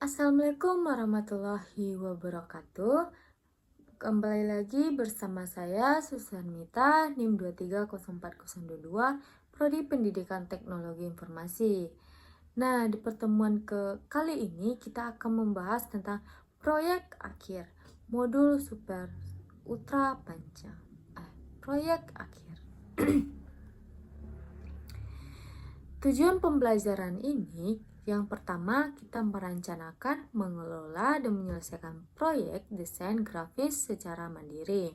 Assalamualaikum warahmatullahi wabarakatuh. Kembali lagi bersama saya Susan Mita, NIM 230402, Prodi Pendidikan Teknologi Informasi. Nah, di pertemuan kali ini kita akan membahas tentang proyek akhir modul Super Ultra Panca. Proyek akhir. Tujuan pembelajaran ini, yang pertama, kita merencanakan, mengelola, dan menyelesaikan proyek desain grafis secara mandiri.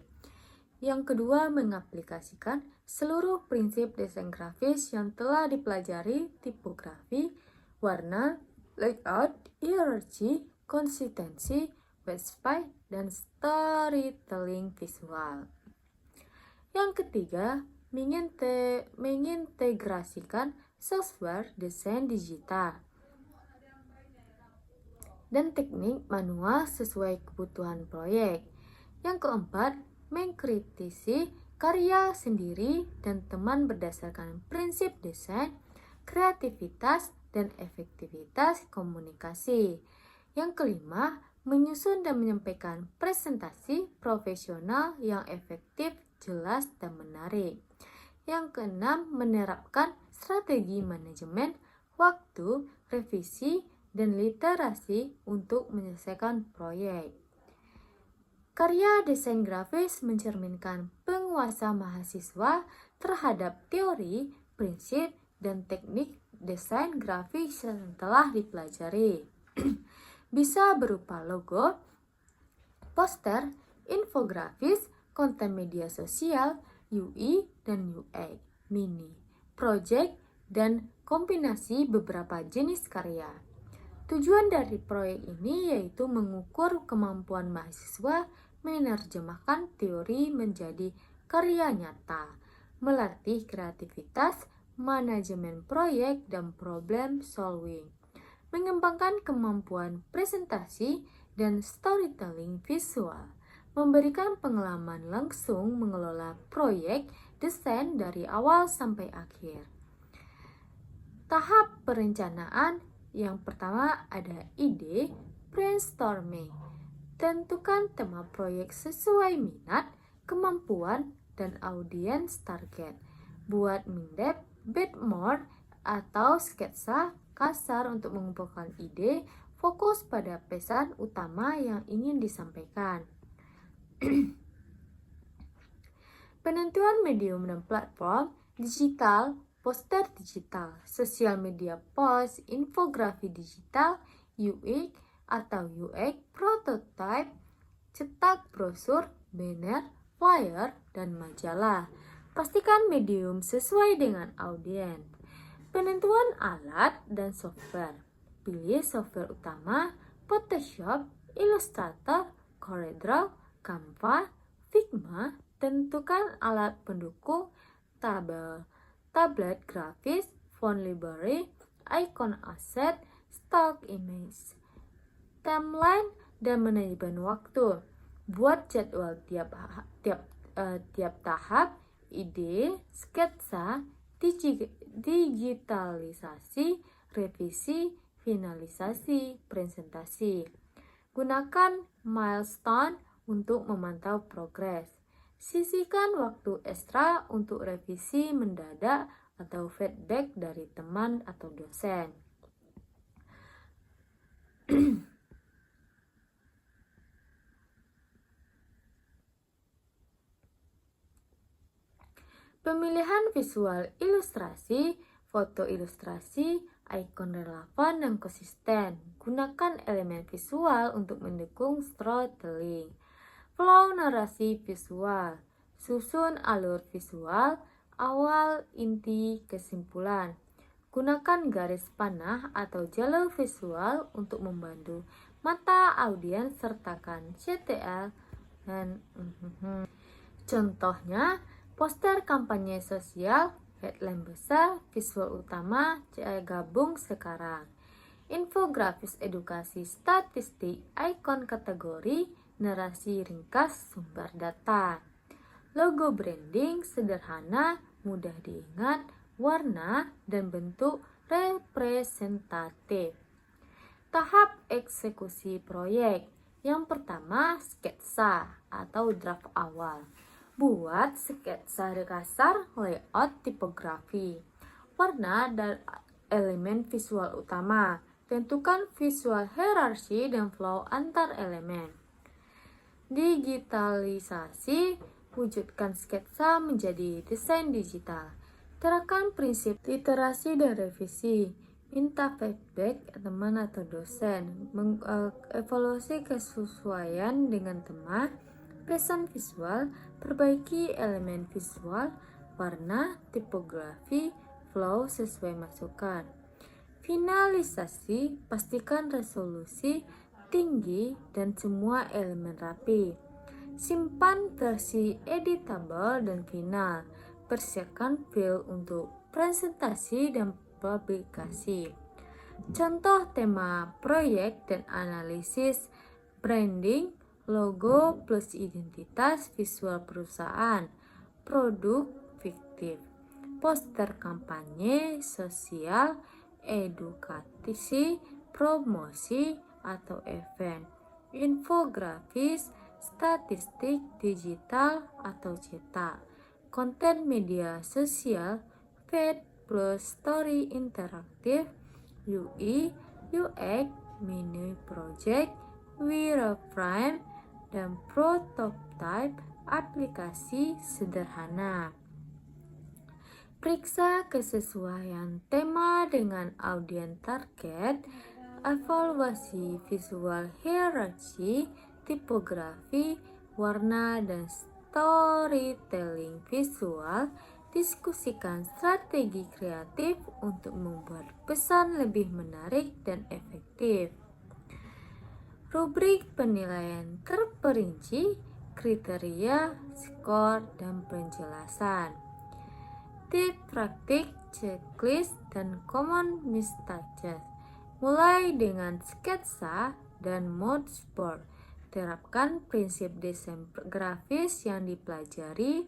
Yang kedua, mengaplikasikan seluruh prinsip desain grafis yang telah dipelajari: tipografi, warna, layout, hierarki, konsistensi, website, dan storytelling visual. Yang ketiga, mengintegrasikan software desain digital dan teknik manual sesuai kebutuhan proyek. Yang keempat, mengkritisi karya sendiri dan teman berdasarkan prinsip desain, kreativitas, dan efektivitas komunikasi. Yang kelima, menyusun dan menyampaikan presentasi profesional yang efektif, jelas, dan menarik. Yang keenam, menerapkan strategi manajemen waktu, revisi, dan literasi untuk menyelesaikan proyek. Karya desain grafis mencerminkan penguasaan mahasiswa terhadap teori, prinsip, dan teknik desain grafis yang telah dipelajari. Bisa berupa logo, poster, infografis, konten media sosial, UI dan UX, mini, project, dan kombinasi beberapa jenis karya. Tujuan dari proyek ini yaitu mengukur kemampuan mahasiswa menerjemahkan teori menjadi karya nyata, melatih kreativitas, manajemen proyek, dan problem solving, mengembangkan kemampuan presentasi dan storytelling visual, memberikan pengalaman langsung mengelola proyek desain dari awal sampai akhir. Tahap perencanaan yang pertama ada ide, brainstorming. Tentukan tema proyek sesuai minat, kemampuan, dan audiens target. Buat mindep, bedmore, atau sketsa kasar untuk mengumpulkan ide, fokus pada pesan utama yang ingin disampaikan. Penentuan medium dan platform digital, poster digital, sosial media post, infografi digital, UX atau UX, prototype, cetak brosur, banner, flyer, dan majalah. Pastikan medium sesuai dengan audiens. Penentuan alat dan software. Pilih software utama: Photoshop, Illustrator, CorelDRAW, Canva, Figma. Tentukan alat pendukung: tablet grafis, font library, icon asset, stock image, timeline, dan manajemen waktu. Buat jadwal tiap tahap, ide, sketsa, digitalisasi, revisi, finalisasi, presentasi. Gunakan milestone untuk memantau progres. Sisihkan waktu ekstra untuk revisi mendadak atau feedback dari teman atau dosen. Pemilihan visual ilustrasi, foto ilustrasi, ikon relevan dan konsisten. Gunakan elemen visual untuk mendukung storytelling. Flow narasi visual. Susun alur visual, awal, inti, kesimpulan. Gunakan garis panah atau jalur visual untuk membantu mata audiens, sertakan CTL dan contohnya, poster kampanye sosial, headline besar, visual utama, gabung sekarang. Infografis edukasi statistik, ikon kategori, narasi ringkas, sumber data. Logo branding sederhana, mudah diingat, warna dan bentuk representatif. Tahap eksekusi proyek. Yang pertama, sketsa atau draft awal. Buat sketsa dasar, layout, tipografi, warna, dan elemen visual utama. Tentukan visual hierarki dan flow antar elemen. Digitalisasi, wujudkan sketsa menjadi desain digital. Terapkan prinsip iterasi dan revisi. Minta feedback teman atau dosen. Evaluasi kesesuaian dengan tema. Pesan visual, perbaiki elemen visual, warna, tipografi, flow sesuai masukan. Finalisasi, pastikan resolusi tinggi dan semua elemen rapi. Simpan versi editable dan final. Persiapkan file untuk presentasi dan publikasi. Contoh tema proyek dan analisis: branding, logo plus identitas visual perusahaan, produk fiktif, poster kampanye sosial, edukasi, promosi atau event, infografis, statistik digital atau cetak, konten media sosial, feed plus story interaktif, UI, UX, mini project, wireframe, dan prototype aplikasi sederhana. Periksa kesesuaian tema dengan audiens target, evaluasi visual hierarki, tipografi, warna, dan storytelling visual. Diskusikan strategi kreatif untuk membuat pesan lebih menarik dan efektif. Rubrik penilaian terperinci, kriteria, skor, dan penjelasan. Tips praktik, checklist, dan common mistakes. Mulai dengan sketsa dan mood board. Terapkan prinsip desain grafis yang dipelajari.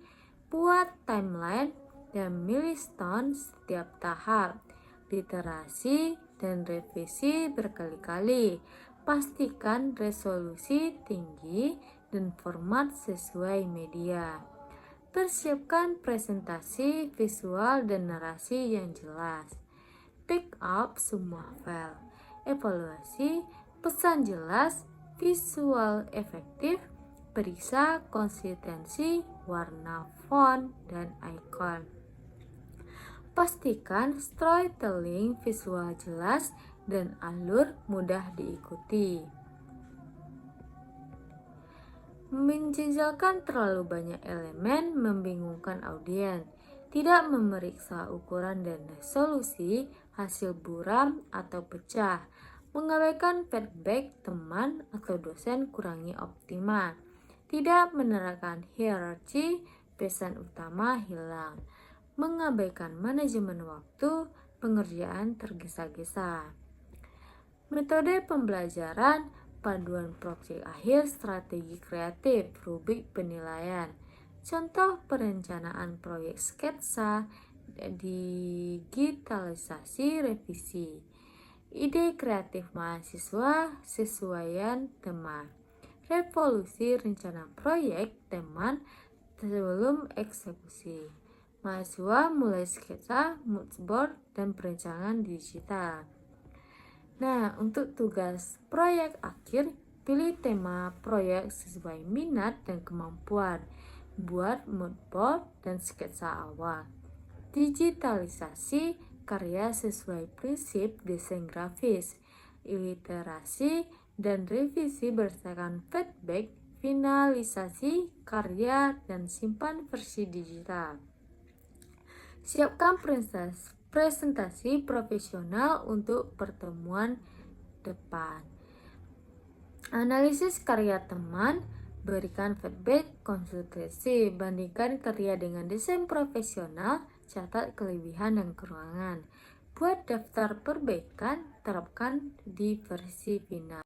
Buat timeline dan milestone setiap tahap. Literasi dan revisi berkali-kali. Pastikan resolusi tinggi dan format sesuai media. Persiapkan presentasi visual dan narasi yang jelas. Backup semua file. Evaluasi, pesan jelas, visual efektif. Periksa konsistensi warna, font, dan icon. Pastikan storytelling visual jelas dan alur mudah diikuti. Menjejalkan terlalu banyak elemen membingungkan audiens. Tidak memeriksa ukuran dan resolusi, hasil buram atau pecah. Mengabaikan feedback teman atau dosen kurangi optimal. Tidak menerapkan hierarki, pesan utama hilang. Mengabaikan manajemen waktu, pengerjaan tergesa-gesa. Metode pembelajaran, panduan proyek akhir, strategi kreatif, rubrik penilaian. Contoh perencanaan proyek sketsa, digitalisasi, revisi. Ide kreatif mahasiswa, sesuaian tema. Revolusi rencana proyek teman sebelum eksekusi. Mahasiswa mulai sketsa, mood board, dan perencanaan digital. Nah, untuk tugas proyek akhir, pilih tema proyek sesuai minat dan kemampuan. Buat mood board dan sketsa awal. Digitalisasi karya sesuai prinsip desain grafis. Literasi dan revisi berdasarkan feedback. Finalisasi karya dan simpan versi digital. Siapkan presentasi profesional untuk pertemuan depan. Analisis karya teman, berikan feedback, konsultasi, bandingkan karya dengan desain profesional, catat kelebihan dan kekurangan. Buat daftar perbaikan, terapkan di versi final.